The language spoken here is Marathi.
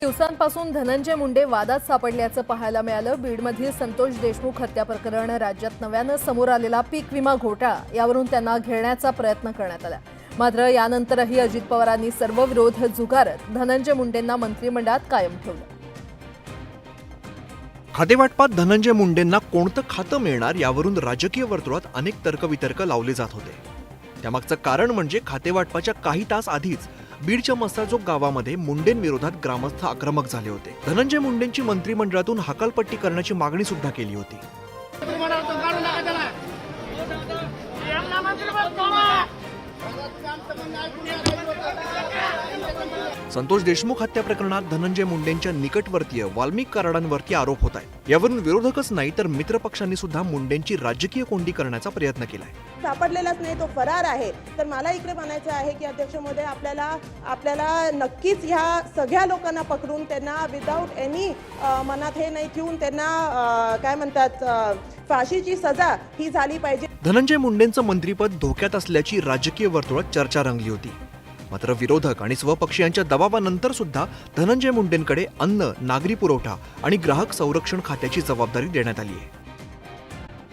दिवसांपासून धनंजय मुंडे वादात सापडल्याचं पाहायला मिळालं। बीडमधील संतोष देशमुख हत्या प्रकरण, राज्यात नव्यानं समोर आलेला पीक विमा घोटाळा यावरून त्यांना घेरण्याचा प्रयत्न करण्यात आला। मात्र यानंतरही अजित पवारांनी सर्व विरोध झुगारत धनंजय मुंडेंना मंत्रिमंडळात कायम ठेवलं। खातेवाटपात धनंजय मुंडेंना कोणतं खातं मिळणार यावरून राजकीय वर्तुळात अनेक तर्कवितर्क लावले जात होते। त्यामागचं कारण म्हणजे खातेवाटपाच्या काही तास आधीच बीडच्या मसाजोग गावामध्ये मुंडेंविरोधात ग्रामस्थ आक्रमक झाले होते। धनंजय मुंडेंची मंत्रिमंडळातून हकालपट्टी करण्याची मागणी सुद्धा केली होती। संतोष देशमुख हत्या प्रकरणात धनंजय मुंडेंच्या निकटवर्तीय वाल्मिक कराडांवरती आरोप होत आहे। यावरून विरोधकच नाही तर मित्रपक्षांनी सुद्धा मुंडेंची राजकीय कोंडी करण्याचा प्रयत्न केलाय। सापडलेलाच नाही, तो फरार आहे। तर मला इकडे म्हणायचं आहे की अध्यक्ष महोदय, आपल्याला नक्कीच ह्या सगळ्या लोकांना पकडून त्यांना विदाऊट एनी मनात हे नाही ठेवून त्यांना काय म्हणतात फाशीची सजा ही झाली पाहिजे। धनंजय मुंडेंचं मंत्रिपद धोक्यात असल्याची राजकीय वर्तुळात चर्चा रंगली होती। मात्र विरोधक आणि स्वपक्षीयांच्या दबावानंतर सुद्धा धनंजय मुंडेंकडे अन्न, नागरी पुरवठा आणि ग्राहक संरक्षण खात्याची जबाबदारी देण्यात आली आहे।